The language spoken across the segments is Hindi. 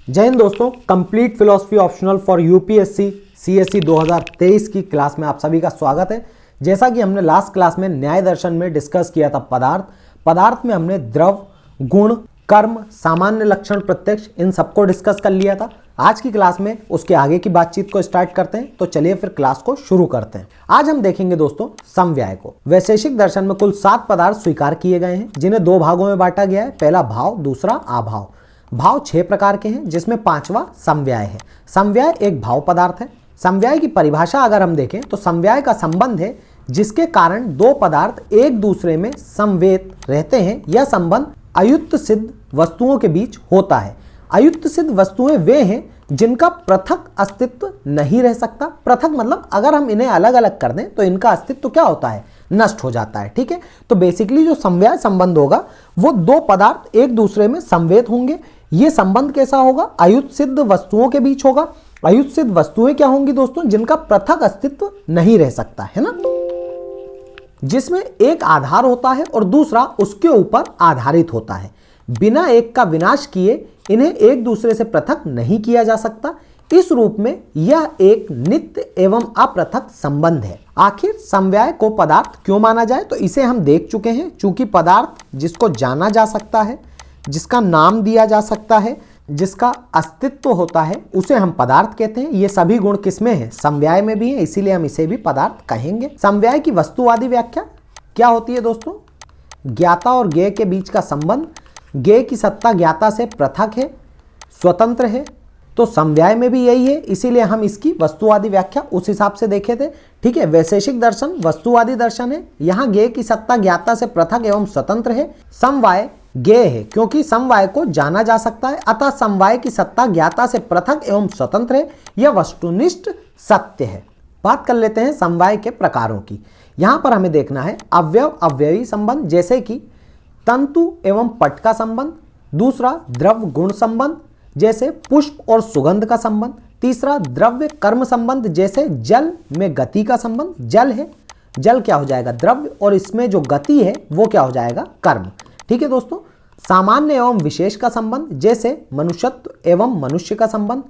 जय हिंद दोस्तों, complete philosophy optional for UPSC CSC 2023 की क्लास में आप सभी का स्वागत है। जैसा कि हमने लास्ट क्लास में न्याय दर्शन में डिस्कस किया था पदार्थ में हमने द्रव, गुण, कर्म, सामान्य लक्षण, प्रत्यक्ष इन सबको डिस्कस कर लिया था। आज की क्लास में उसके आगे की बातचीत को स्टार्ट करते हैं, तो चलिए फिर क्लास को शुरू करते हैं। आज हम देखेंगे दोस्तों समव्याय को। वैशेषिक दर्शन में कुल 7 पदार्थ स्वीकार किए गए हैं, जिन्हें 2 भागों में बांटा गया है। पहला भाव, दूसरा अभाव। भाव 6 प्रकार के हैं, जिसमें 5वां समव्याय है। समव्याय एक भाव पदार्थ है। समव्याय की परिभाषा अगर हम देखें तो समव्याय का संबंध है जिसके कारण 2 पदार्थ एक दूसरे में समवेत रहते हैं। यह संबंध अयुक्त सिद्ध वस्तुओं के बीच होता है। अयुक्त सिद्ध वस्तुएं वे हैं जिनका पृथक अस्तित्व नहीं रह सकता। पृथक मतलब अगर हम इन्हें अलग अलग कर दें तो इनका अस्तित्व क्या होता है, नष्ट हो जाता है। ठीक है, तो बेसिकली जो समव्याय संबंध होगा वो 2 पदार्थ एक दूसरे में समवेत होंगे। ये संबंध कैसा होगा, अयुक्त सिद्ध वस्तुओं के बीच होगा। अयुक्त सिद्ध वस्तुएं क्या होंगी दोस्तों, जिनका पृथक अस्तित्व नहीं रह सकता है ना, जिसमें एक आधार होता है और दूसरा उसके ऊपर आधारित होता है। बिना एक का विनाश किए इन्हें एक दूसरे से पृथक नहीं किया जा सकता। इस रूप में यह एक नित्य एवं अपृथक संबंध है। आखिर समव्याय को पदार्थ क्यों माना जाए, तो इसे हम देख चुके हैं। चूंकि पदार्थ जिसको जाना जा सकता है, जिसका नाम दिया जा सकता है, जिसका अस्तित्व होता है, उसे हम पदार्थ कहते हैं। ये सभी गुण किसमें है, समव्याय में भी है, इसीलिए हम इसे भी पदार्थ कहेंगे। समव्याय की वस्तुवादी व्याख्या क्या होती है दोस्तों, ज्ञाता और ज्ञेय के बीच का संबंध। ज्ञेय की सत्ता ज्ञाता से पृथक है, स्वतंत्र है, तो समव्याय में भी यही है, इसीलिए हम इसकी वस्तुवादी व्याख्या उस हिसाब से देखे थे। ठीक है, वैशेषिक दर्शन वस्तुवादी दर्शन है। यहाँ ज्ञेय की सत्ता ज्ञाता से पृथक एवं स्वतंत्र है। समवाय ज्ञेय है क्योंकि समवाय को जाना जा सकता है, अतः समवाय की सत्ता ज्ञाता से पृथक एवं स्वतंत्र है। यह वस्तुनिष्ठ सत्य है। बात कर लेते हैं समवाय के प्रकारों की। यहाँ पर हमें देखना है अवयव अवयवी संबंध, जैसे कि तंतु एवं पट का संबंध। दूसरा द्रव्य गुण संबंध, जैसे पुष्प और सुगंध का संबंध। तीसरा द्रव्य कर्म संबंध, जैसे जल में गति का संबंध। जल है, जल क्या हो जाएगा, द्रव्य, और इसमें जो गति है वो क्या हो जाएगा, कर्म। ठीक है दोस्तों, सामान्य एवं विशेष का संबंध, जैसे मनुष्यत्व एवं मनुष्य का संबंध।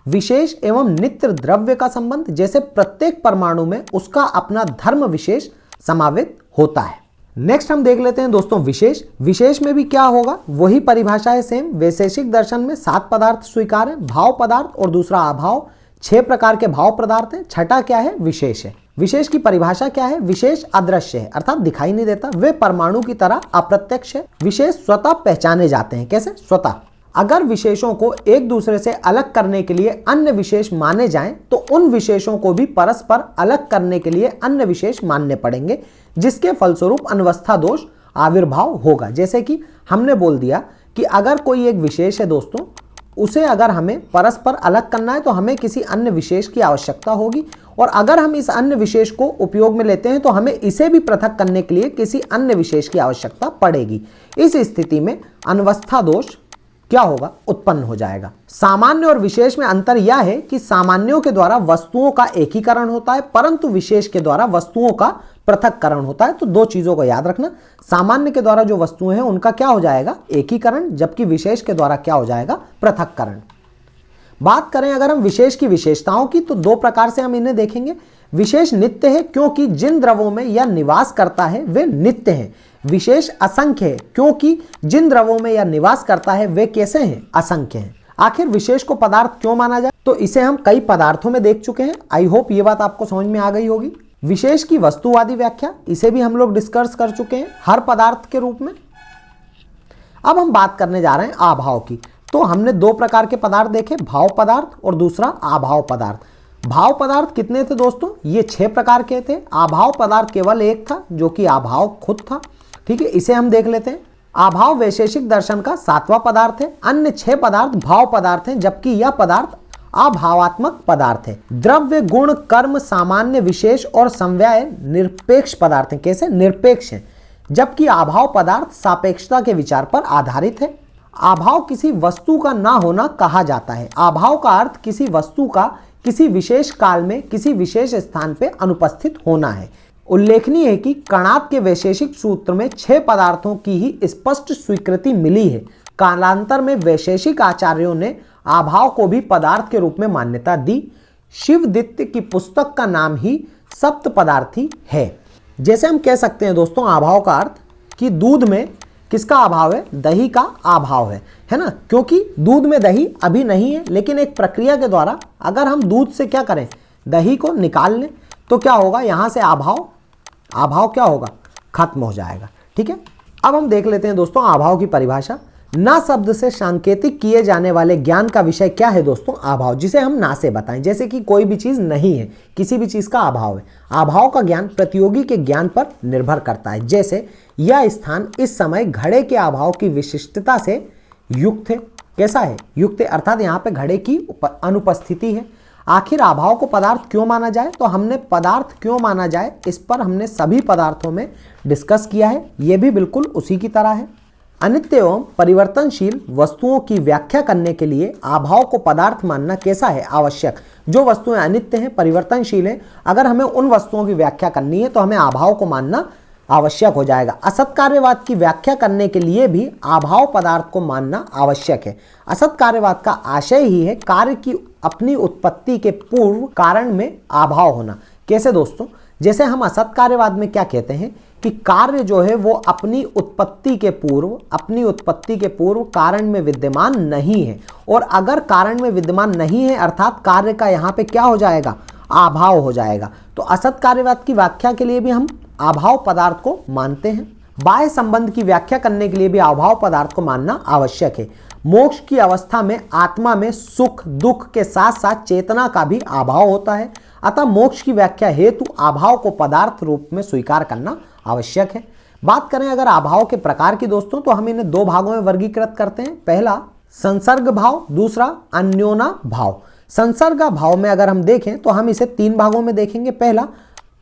विशेष एवं नित्य द्रव्य का संबंध, जैसे प्रत्येक परमाणु में उसका अपना धर्म विशेष समावित होता है। नेक्स्ट हम देख लेते हैं दोस्तों विशेष। विशेष में भी क्या होगा, वही परिभाषा है सेम। वैशेषिक दर्शन में 7 पदार्थ स्वीकार है, भाव पदार्थ और दूसरा अभाव। 6 प्रकार के भाव पदार्थ हैं। छठा क्या है, विशेष है। विशेष की परिभाषा क्या है, विशेष अदृश्य है, अर्थात दिखाई नहीं देता, वे परमाणु की तरह अप्रत्यक्ष है। विशेष स्वतः पहचाने जाते हैं। कैसे, स्वतः। अगर विशेषों को एक दूसरे से अलग करने के लिए अन्य विशेष माने जाएं, तो उन विशेषों को भी परस्पर अलग करने के लिए अन्य विशेष मानने पड़ेंगे, जिसके फलस्वरूप अनवस्था दोष आविर्भाव होगा। जैसे कि हमने बोल दिया कि अगर कोई एक विशेष है दोस्तों, उसे अगर हमें परस्पर अलग करना है तो हमें किसी अन्य विशेष की आवश्यकता होगी, और अगर हम इस अन्य विशेष को उपयोग में लेते हैं तो हमें इसे भी पृथक करने के लिए किसी अन्य विशेष की आवश्यकता पड़ेगी। इस स्थिति में अनवस्था दोष क्या होगा, उत्पन्न हो जाएगा। सामान्य और विशेष में अंतर यह है कि सामान्यों के द्वारा वस्तुओं का एकीकरण होता है, परंतु विशेष के द्वारा वस्तुओं का पृथक्करण होता है। तो 2 चीजों को याद रखना, सामान्य के द्वारा जो वस्तुएं हैं उनका क्या हो जाएगा, एकीकरण, जबकि विशेष के द्वारा क्या हो जाएगा, पृथक्करण। बात करें अगर हम विशेष की विशेषताओं की, तो 2 प्रकार से हम इन्हें देखेंगे। विशेष नित्य है क्योंकि जिन द्रवों में यह निवास करता है वे नित्य हैं। विशेष असंख्य है क्योंकि जिन द्रवों में यह निवास करता है वे कैसे हैं, असंख्य हैं। आखिर विशेष को पदार्थ क्यों माना जाए, तो इसे हम कई पदार्थों में देख चुके हैं। आई होप ये बात आपको समझ में आ गई होगी। विशेष की वस्तुवादी व्याख्या, इसे भी हम लोग डिस्कस कर चुके हैं हर पदार्थ के रूप में। अब हम बात करने जा रहे हैं अभाव की। तो हमने 2 प्रकार के पदार्थ देखे, भाव पदार्थ और दूसरा अभाव पदार्थ। भाव पदार्थ कितने थे दोस्तों, ये 6 प्रकार के थे। अभाव पदार्थ केवल एक था, जो कि अभाव खुद था। ठीक है, इसे हम देख लेते हैं। अभाव वैशेषिक दर्शन का 7वां पदार्थ है। अन्य 6 पदार्थ भाव पदार्थ हैं, जबकि यह पदार्थ अभावात्मक पदार्थ है। द्रव्य गुण कर्म सामान्य विशेष और समव्याय निरपेक्ष पदार्थ हैं। कैसे, निरपेक्ष हैं, जबकि अभाव पदार्थ सापेक्षता के विचार पर आधारित है। अभाव किसी वस्तु का ना होना कहा जाता है। अभाव का अर्थ किसी वस्तु का किसी विशेष काल में किसी विशेष स्थान पर अनुपस्थित होना है। उल्लेखनीय है कि कणाद के वैशेषिक सूत्र में 6 पदार्थों की ही स्पष्ट स्वीकृति मिली है। कालांतर में वैशेषिक आचार्यों ने अभाव को भी पदार्थ के रूप में मान्यता दी। शिवदित्य की पुस्तक का नाम ही सप्त पदार्थी है। जैसे हम कह सकते हैं दोस्तों अभाव का अर्थ कि दूध में किसका अभाव है, दही का अभाव है ना, क्योंकि दूध में दही अभी नहीं है, लेकिन एक प्रक्रिया के द्वारा अगर हम दूध से क्या करें, दही को निकाल लें तो क्या होगा, यहां से अभाव क्या होगा, खत्म हो जाएगा। ठीक है, अब हम देख लेते हैं दोस्तों अभाव की परिभाषा। ना शब्द से सांकेतिक किए जाने वाले ज्ञान का विषय क्या है दोस्तों, अभाव, जिसे हम ना से बताएं। जैसे कि कोई भी चीज नहीं है, किसी भी चीज का अभाव है। अभाव का ज्ञान प्रतियोगी के ज्ञान पर निर्भर करता है। जैसे यह स्थान इस समय घड़े के अभाव की विशिष्टता से युक्त है। कैसा है, युक्त है, अर्थात यहाँ पे घड़े की अनुपस्थिति है। आखिर अभाव को पदार्थ क्यों माना जाए, तो हमने पदार्थ क्यों माना जाए इस पर हमने सभी पदार्थों में डिस्कस किया है। यह भी बिल्कुल उसी की तरह है। अनित्य एवं परिवर्तनशील वस्तुओं की व्याख्या करने के लिए अभाव को पदार्थ मानना कैसा है, आवश्यक। जो वस्तुएं अनित्य हैं, परिवर्तनशील हैं, अगर हमें उन वस्तुओं की व्याख्या करनी है तो हमें अभाव को मानना आवश्यक हो जाएगा। असत कार्यवाद की व्याख्या करने के लिए भी अभाव पदार्थ को मानना आवश्यक है। असत कार्यवाद का आशय ही है कार्य की अपनी उत्पत्ति के पूर्व कारण में अभाव होना। कैसे दोस्तों, जैसे हम असत कार्यवाद में क्या कहते हैं कि कार्य जो है वो अपनी उत्पत्ति के पूर्व कारण में विद्यमान नहीं है, और अगर कारण में विद्यमान नहीं है अर्थात कार्य का यहाँ पे क्या हो जाएगा, अभाव हो जाएगा। तो असत कार्यवाद की व्याख्या के लिए भी हम अभाव पदार्थ को मानते हैं। बाह्य संबंध की व्याख्या करने के लिए भी अभाव पदार्थ को मानना आवश्यक है। मोक्ष की अवस्था में आत्मा में सुख दुख के साथ साथ चेतना का भी अभाव होता है। अतः मोक्ष की व्याख्या हेतु अभाव को पदार्थ रूप में स्वीकार करना आवश्यक है। बात करें अगर अभाव के प्रकार की दोस्तों, तो हम इन्हें दो भागों में वर्गीकृत करते हैं। पहला संसर्ग भाव, दूसरा अन्योना भाव। संसर्ग भाव में अगर हम देखें तो हम इसे तीन भागों में देखेंगे। पहला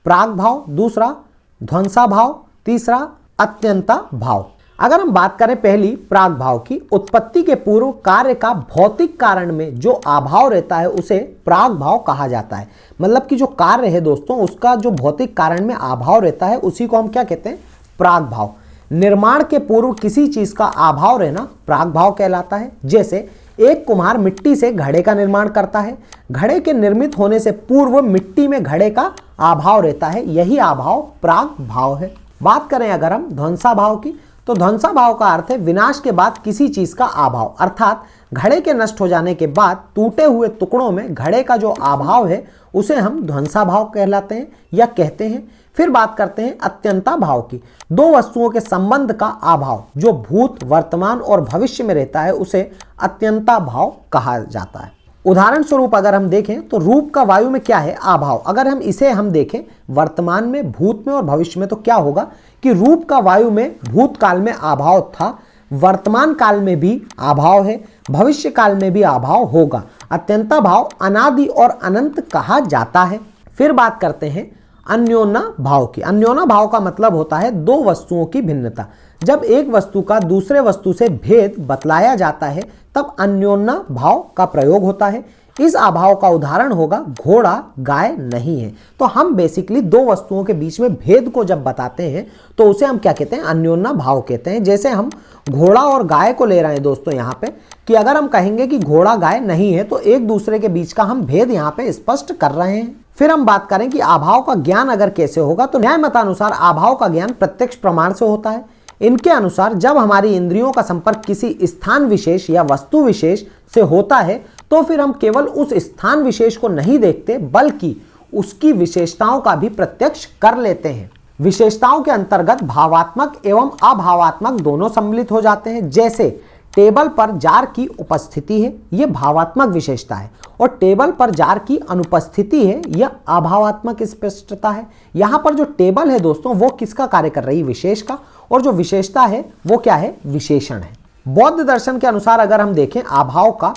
प्राग भाव, दूसरा ध्वंसा भाव, तीसरा अत्यंता भाव। अगर हम बात करें पहली प्राग भाव की, उत्पत्ति के पूर्व कार्य का भौतिक कारण में जो अभाव रहता है उसे प्राग भाव कहा जाता है। मतलब कि जो कार्य है दोस्तों उसका जो भौतिक कारण में अभाव रहता है उसी को हम क्या कहते हैं, प्राग भाव। निर्माण के पूर्व किसी चीज का अभाव रहना प्राग भाव कहलाता है। जैसे एक कुम्हार मिट्टी से घड़े का निर्माण करता है, घड़े के निर्मित होने से पूर्व मिट्टी में घड़े का अभाव रहता है, यही अभाव प्राग भाव है। बात करें अगर हम ध्वंसा भाव की, तो ध्वंसा भाव का अर्थ है विनाश के बाद किसी चीज का अभाव, अर्थात घड़े के नष्ट हो जाने के बाद टूटे हुए टुकड़ों में घड़े का जो अभाव है उसे हम ध्वंसा भाव कहलाते हैं या कहते हैं। फिर बात करते हैं अत्यंता भाव की। दो वस्तुओं के संबंध का अभाव जो भूत वर्तमान और भविष्य में रहता है उसे अत्यंता भाव कहा जाता है। उदाहरण स्वरूप अगर हम देखें तो रूप का वायु में क्या है, अभाव। अगर हम इसे देखें वर्तमान में, भूत में और भविष्य में, तो क्या होगा कि रूप का वायु में भूतकाल में अभाव था, वर्तमान काल में भी अभाव है, भविष्य काल में भी अभाव होगा। अत्यंता भाव अनादि और अनंत कहा जाता है। फिर बात करते हैं अन्योन्या भाव की। अन्योन्या भाव का मतलब होता है दो वस्तुओं की भिन्नता। जब एक वस्तु का दूसरे वस्तु से भेद बतलाया जाता है तब अन्योन्या भाव का प्रयोग होता है। इस अभाव का उदाहरण होगा घोड़ा गाय नहीं है। तो हम बेसिकली दो वस्तुओं के बीच में भेद को जब बताते हैं तो उसे हम क्या कहते हैं, अन्योन्या भाव कहते हैं। जैसे हम घोड़ा और गाय को ले रहे हैं दोस्तों यहाँ पे, कि अगर हम कहेंगे कि घोड़ा गाय नहीं है तो एक दूसरे के बीच का हम भेद यहाँ पे स्पष्ट कर रहे हैं। फिर हम बात करें कि अभाव का ज्ञान अगर कैसे होगा, तो न्याय मतानुसार अभाव का ज्ञान प्रत्यक्ष प्रमाण से होता है। इनके अनुसार जब हमारी इंद्रियों का संपर्क किसी स्थान विशेष या वस्तु विशेष से होता है तो फिर हम केवल उस स्थान विशेष को नहीं देखते बल्कि उसकी विशेषताओं का भी प्रत्यक्ष कर लेते हैं। विशेषताओं के अंतर्गत भावात्मक एवं अभावात्मक दोनों सम्मिलित हो जाते हैं। जैसे टेबल पर जार की उपस्थिति है, यह भावात्मक विशेषता है, और टेबल पर जार की अनुपस्थिति है, यह अभावात्मक स्पष्टता है। यहाँ पर जो टेबल है दोस्तों वो किसका कार्य कर रही है, विशेष का, और जो विशेषता है वो क्या है, विशेषण है। बौद्ध दर्शन के अनुसार अगर हम देखें अभाव का,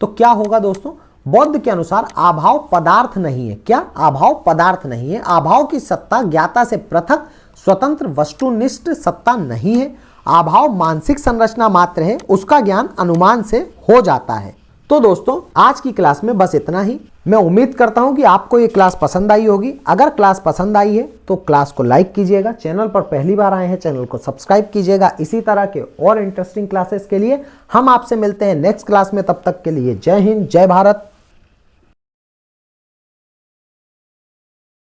तो क्या होगा दोस्तों, बौद्ध के अनुसार अभाव पदार्थ नहीं है। क्या, अभाव पदार्थ नहीं है। अभाव की सत्ता ज्ञाता से पृथक स्वतंत्र वस्तुनिष्ठ सत्ता नहीं है। अभाव मानसिक संरचना मात्र है, उसका ज्ञान अनुमान से हो जाता है। तो तो दोस्तों आज की क्लास में बस इतना ही। मैं उम्मीद करता हूं कि आपको ये क्लास पसंद आई होगी। अगर क्लास पसंद आई है तो क्लास को लाइक कीजिएगा, चैनल पर पहली बार आए हैं चैनल को सब्सक्राइब कीजिएगा। इसी तरह के और इंटरेस्टिंग क्लासेस के लिए हम आपसे मिलते हैं नेक्स्ट क्लास में। तब तक के लिए जय हिंद, जय भारत।